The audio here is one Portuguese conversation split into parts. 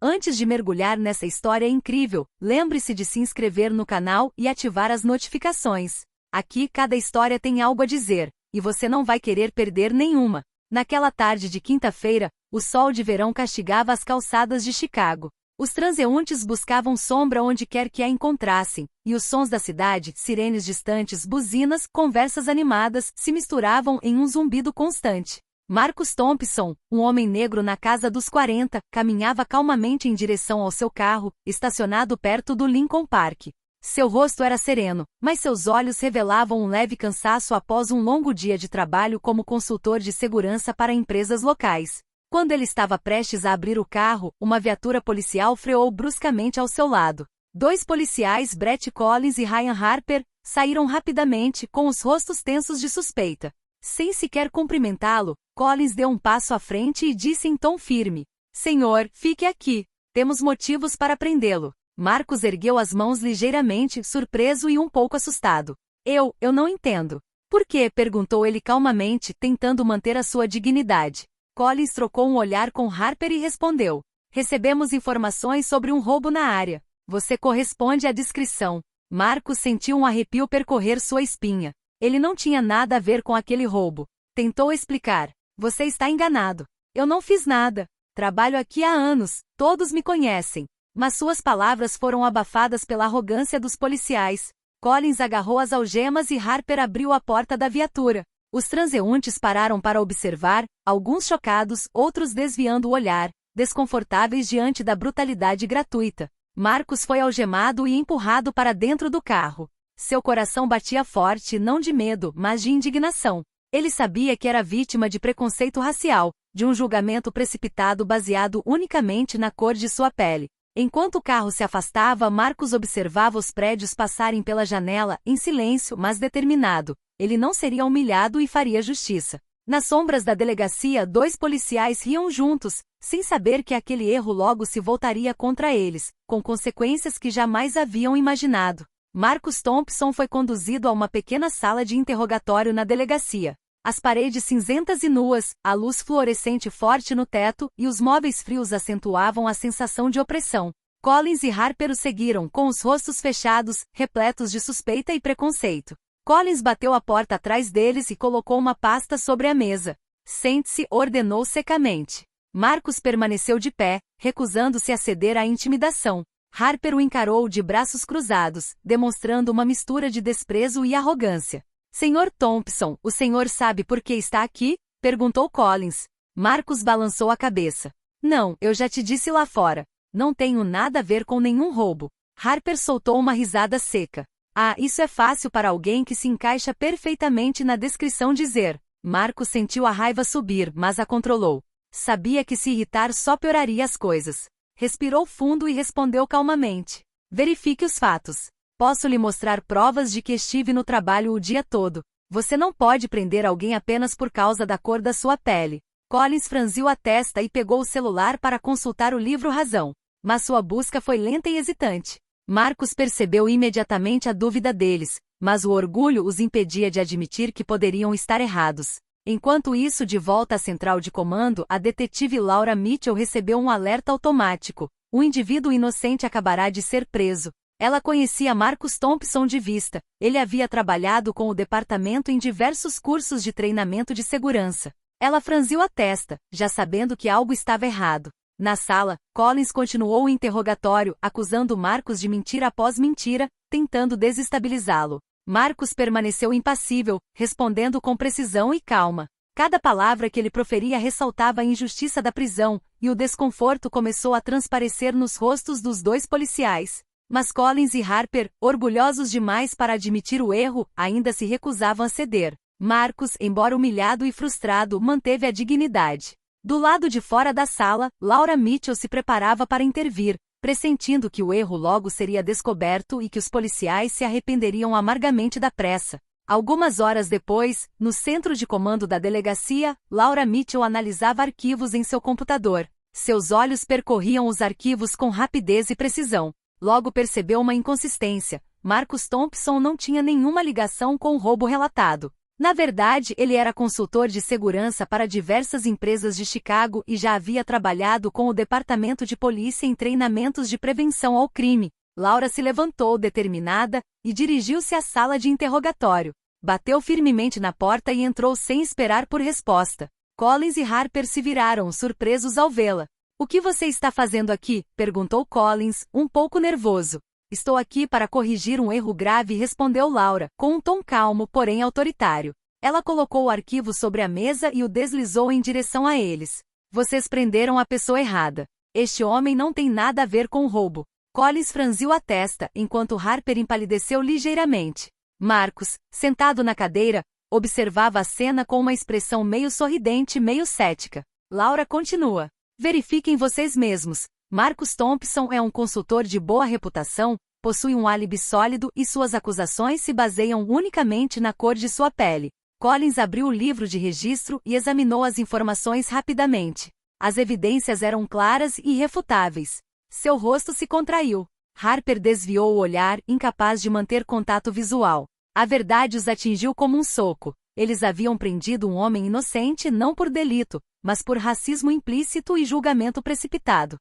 Antes de mergulhar nessa história incrível, lembre-se de se inscrever no canal e ativar as notificações. Aqui cada história tem algo a dizer, e você não vai querer perder nenhuma. Naquela tarde de quinta-feira, o sol de verão castigava as calçadas de Chicago. Os transeuntes buscavam sombra onde quer que a encontrassem, e os sons da cidade, sirenes distantes, buzinas, conversas animadas, se misturavam em um zumbido constante. Marcus Thompson, um homem negro na casa dos 40, caminhava calmamente em direção ao seu carro, estacionado perto do Lincoln Park. Seu rosto era sereno, mas seus olhos revelavam um leve cansaço após um longo dia de trabalho como consultor de segurança para empresas locais. Quando ele estava prestes a abrir o carro, uma viatura policial freou bruscamente ao seu lado. Dois policiais, Brett Collins e Ryan Harper, saíram rapidamente, com os rostos tensos de suspeita. Sem sequer cumprimentá-lo, Collins deu um passo à frente e disse em tom firme: "Senhor, fique aqui. Temos motivos para prendê-lo." Marcus ergueu as mãos ligeiramente, surpreso e um pouco assustado. Eu não entendo." "Por quê?" perguntou ele calmamente, tentando manter a sua dignidade. Collins trocou um olhar com Harper e respondeu: "Recebemos informações sobre um roubo na área. Você corresponde à descrição." Marcus sentiu um arrepio percorrer sua espinha. Ele não tinha nada a ver com aquele roubo. Tentou explicar: "Você está enganado. Eu não fiz nada. Trabalho aqui há anos, todos me conhecem." Mas suas palavras foram abafadas pela arrogância dos policiais. Collins agarrou as algemas e Harper abriu a porta da viatura. Os transeuntes pararam para observar, alguns chocados, outros desviando o olhar, desconfortáveis diante da brutalidade gratuita. Marcus foi algemado e empurrado para dentro do carro. Seu coração batia forte, não de medo, mas de indignação. Ele sabia que era vítima de preconceito racial, de um julgamento precipitado baseado unicamente na cor de sua pele. Enquanto o carro se afastava, Marcus observava os prédios passarem pela janela, em silêncio, mas determinado. Ele não seria humilhado e faria justiça. Nas sombras da delegacia, dois policiais riam juntos, sem saber que aquele erro logo se voltaria contra eles, com consequências que jamais haviam imaginado. Marcus Thompson foi conduzido a uma pequena sala de interrogatório na delegacia. As paredes cinzentas e nuas, a luz fluorescente forte no teto e os móveis frios acentuavam a sensação de opressão. Collins e Harper o seguiram, com os rostos fechados, repletos de suspeita e preconceito. Collins bateu a porta atrás deles e colocou uma pasta sobre a mesa. "Sente-se", ordenou secamente. Marcus permaneceu de pé, recusando-se a ceder à intimidação. Harper o encarou de braços cruzados, demonstrando uma mistura de desprezo e arrogância. "Senhor Thompson, o senhor sabe por que está aqui?" perguntou Collins. Marcus balançou a cabeça. "Não, eu já te disse lá fora. Não tenho nada a ver com nenhum roubo." Harper soltou uma risada seca. "Ah, isso é fácil para alguém que se encaixa perfeitamente na descrição dizer." Marcus sentiu a raiva subir, mas a controlou. Sabia que se irritar só pioraria as coisas. Respirou fundo e respondeu calmamente: "Verifique os fatos. Posso lhe mostrar provas de que estive no trabalho o dia todo. Você não pode prender alguém apenas por causa da cor da sua pele." Collins franziu a testa e pegou o celular para consultar o livro Razão. Mas sua busca foi lenta e hesitante. Marcus percebeu imediatamente a dúvida deles, mas o orgulho os impedia de admitir que poderiam estar errados. Enquanto isso, de volta à central de comando, a detetive Laura Mitchell recebeu um alerta automático: um indivíduo inocente acabará de ser preso. Ela conhecia Marcus Thompson de vista. Ele havia trabalhado com o departamento em diversos cursos de treinamento de segurança. Ela franziu a testa, já sabendo que algo estava errado. Na sala, Collins continuou o interrogatório, acusando Marcus de mentira após mentira, tentando desestabilizá-lo. Marcus permaneceu impassível, respondendo com precisão e calma. Cada palavra que ele proferia ressaltava a injustiça da prisão, e o desconforto começou a transparecer nos rostos dos dois policiais. Mas Collins e Harper, orgulhosos demais para admitir o erro, ainda se recusavam a ceder. Marcus, embora humilhado e frustrado, manteve a dignidade. Do lado de fora da sala, Laura Mitchell se preparava para intervir, pressentindo que o erro logo seria descoberto e que os policiais se arrependeriam amargamente da pressa. Algumas horas depois, no centro de comando da delegacia, Laura Mitchell analisava arquivos em seu computador. Seus olhos percorriam os arquivos com rapidez e precisão. Logo percebeu uma inconsistência: Marcus Thompson não tinha nenhuma ligação com o roubo relatado. Na verdade, ele era consultor de segurança para diversas empresas de Chicago e já havia trabalhado com o departamento de polícia em treinamentos de prevenção ao crime. Laura se levantou determinada e dirigiu-se à sala de interrogatório. Bateu firmemente na porta e entrou sem esperar por resposta. Collins e Harper se viraram, surpresos ao vê-la. "O que você está fazendo aqui?" perguntou Collins, um pouco nervoso. "Estou aqui para corrigir um erro grave", respondeu Laura, com um tom calmo, porém autoritário. Ela colocou o arquivo sobre a mesa e o deslizou em direção a eles. "Vocês prenderam a pessoa errada. Este homem não tem nada a ver com o roubo." Collins franziu a testa, enquanto Harper empalideceu ligeiramente. Marcus, sentado na cadeira, observava a cena com uma expressão meio sorridente, meio cética. Laura continua. "Verifiquem vocês mesmos. Marcus Thompson é um consultor de boa reputação, possui um álibi sólido e suas acusações se baseiam unicamente na cor de sua pele." Collins abriu o livro de registro e examinou as informações rapidamente. As evidências eram claras e irrefutáveis. Seu rosto se contraiu. Harper desviou o olhar, incapaz de manter contato visual. A verdade os atingiu como um soco. Eles haviam prendido um homem inocente não por delito, mas por racismo implícito e julgamento precipitado.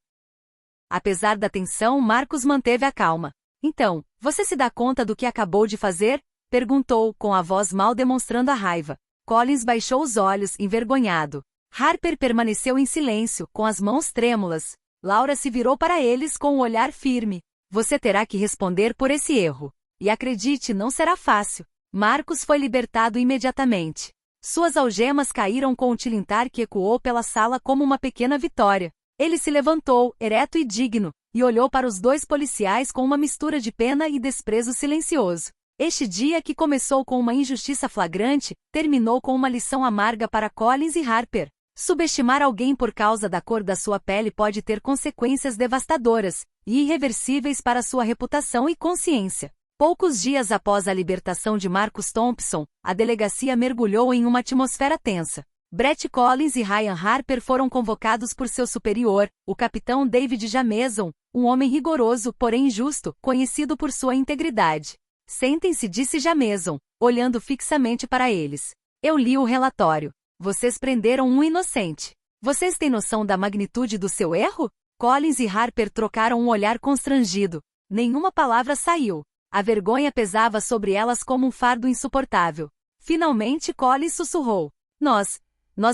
Apesar da tensão, Marcus manteve a calma. "Então, você se dá conta do que acabou de fazer?" perguntou, com a voz mal demonstrando a raiva. Collins baixou os olhos, envergonhado. Harper permaneceu em silêncio, com as mãos trêmulas. Laura se virou para eles com um olhar firme. "Você terá que responder por esse erro. E acredite, não será fácil." Marcus foi libertado imediatamente. Suas algemas caíram com um tilintar que ecoou pela sala como uma pequena vitória. Ele se levantou, ereto e digno, e olhou para os dois policiais com uma mistura de pena e desprezo silencioso. Este dia, que começou com uma injustiça flagrante, terminou com uma lição amarga para Collins e Harper. Subestimar alguém por causa da cor da sua pele pode ter consequências devastadoras e irreversíveis para sua reputação e consciência. Poucos dias após a libertação de Marcus Thompson, a delegacia mergulhou em uma atmosfera tensa. Brett Collins e Ryan Harper foram convocados por seu superior, o capitão David Jameson, um homem rigoroso, porém justo, conhecido por sua integridade. "Sentem-se", disse Jameson, olhando fixamente para eles. "Eu li o relatório. Vocês prenderam um inocente. Vocês têm noção da magnitude do seu erro?" Collins e Harper trocaram um olhar constrangido. Nenhuma palavra saiu. A vergonha pesava sobre elas como um fardo insuportável. Finalmente Collins sussurrou. Nós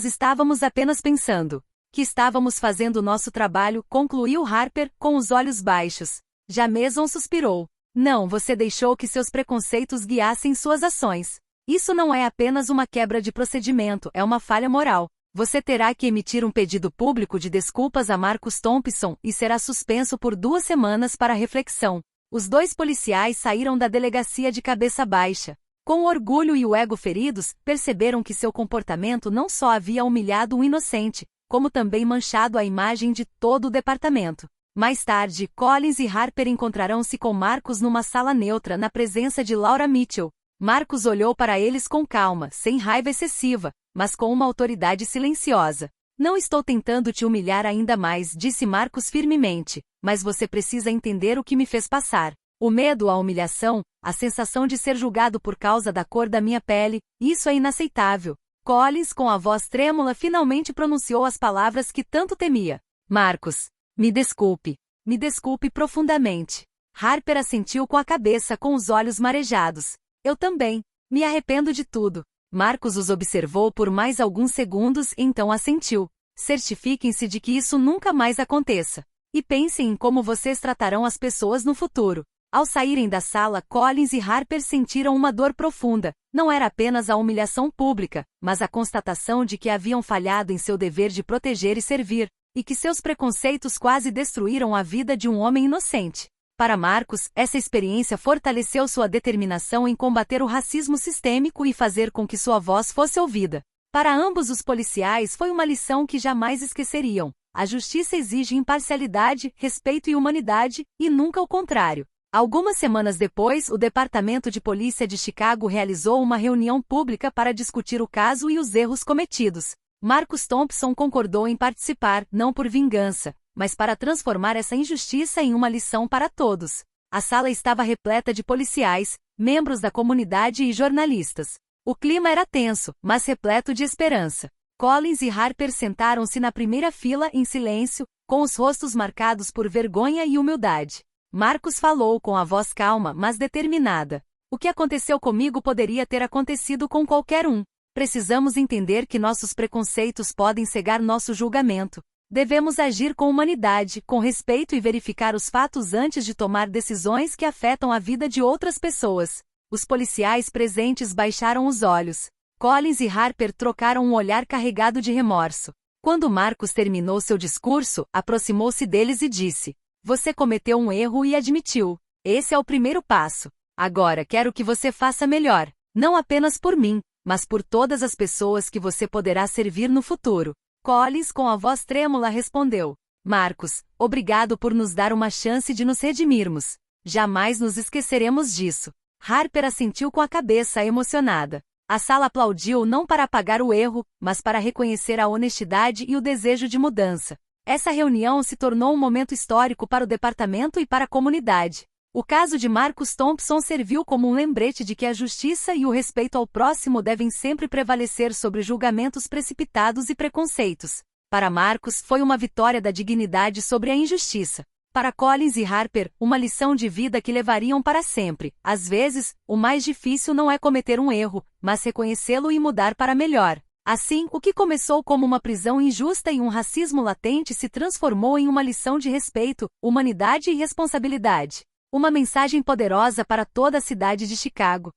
estávamos apenas pensando que estávamos fazendo o nosso trabalho", concluiu Harper, com os olhos baixos. Jameson suspirou. "Não, você deixou que seus preconceitos guiassem suas ações. Isso não é apenas uma quebra de procedimento, é uma falha moral. Você terá que emitir um pedido público de desculpas a Marcus Thompson e será suspenso por 2 semanas para reflexão." Os dois policiais saíram da delegacia de cabeça baixa. Com o orgulho e o ego feridos, perceberam que seu comportamento não só havia humilhado um inocente, como também manchado a imagem de todo o departamento. Mais tarde, Collins e Harper encontrarão-se com Marcus numa sala neutra na presença de Laura Mitchell. Marcus olhou para eles com calma, sem raiva excessiva, mas com uma autoridade silenciosa. "Não estou tentando te humilhar ainda mais", disse Marcus firmemente, "mas você precisa entender o que me fez passar. O medo, a humilhação, a sensação de ser julgado por causa da cor da minha pele, isso é inaceitável." Collins, com a voz trêmula, finalmente pronunciou as palavras que tanto temia. "Marcus, me desculpe. Me desculpe profundamente." Harper assentiu com a cabeça, com os olhos marejados. "Eu também. Me arrependo de tudo." Marcus os observou por mais alguns segundos e então assentiu. "Certifiquem-se de que isso nunca mais aconteça. E pensem em como vocês tratarão as pessoas no futuro." Ao saírem da sala, Collins e Harper sentiram uma dor profunda. Não era apenas a humilhação pública, mas a constatação de que haviam falhado em seu dever de proteger e servir, e que seus preconceitos quase destruíram a vida de um homem inocente. Para Marcus, essa experiência fortaleceu sua determinação em combater o racismo sistêmico e fazer com que sua voz fosse ouvida. Para ambos os policiais foi uma lição que jamais esqueceriam. A justiça exige imparcialidade, respeito e humanidade, e nunca o contrário. Algumas semanas depois, o Departamento de Polícia de Chicago realizou uma reunião pública para discutir o caso e os erros cometidos. Marcus Thompson concordou em participar, não por vingança, mas para transformar essa injustiça em uma lição para todos. A sala estava repleta de policiais, membros da comunidade e jornalistas. O clima era tenso, mas repleto de esperança. Collins e Harper sentaram-se na primeira fila em silêncio, com os rostos marcados por vergonha e humildade. Marcus falou com a voz calma, mas determinada. O que aconteceu comigo poderia ter acontecido com qualquer um. Precisamos entender que nossos preconceitos podem cegar nosso julgamento. Devemos agir com humanidade, com respeito e verificar os fatos antes de tomar decisões que afetam a vida de outras pessoas. Os policiais presentes baixaram os olhos. Collins e Harper trocaram um olhar carregado de remorso. Quando Marcus terminou seu discurso, aproximou-se deles e disse: "Você cometeu um erro e admitiu. Esse é o primeiro passo. Agora quero que você faça melhor, não apenas por mim, mas por todas as pessoas que você poderá servir no futuro." Collins, com a voz trêmula, respondeu: "Marcus, obrigado por nos dar uma chance de nos redimirmos. Jamais nos esqueceremos disso." Harper assentiu com a cabeça, emocionada. A sala aplaudiu não para apagar o erro, mas para reconhecer a honestidade e o desejo de mudança. Essa reunião se tornou um momento histórico para o departamento e para a comunidade. O caso de Marcus Thompson serviu como um lembrete de que a justiça e o respeito ao próximo devem sempre prevalecer sobre julgamentos precipitados e preconceitos. Para Marcus, foi uma vitória da dignidade sobre a injustiça. Para Collins e Harper, uma lição de vida que levariam para sempre. Às vezes, o mais difícil não é cometer um erro, mas reconhecê-lo e mudar para melhor. Assim, o que começou como uma prisão injusta e um racismo latente se transformou em uma lição de respeito, humanidade e responsabilidade. Uma mensagem poderosa para toda a cidade de Chicago.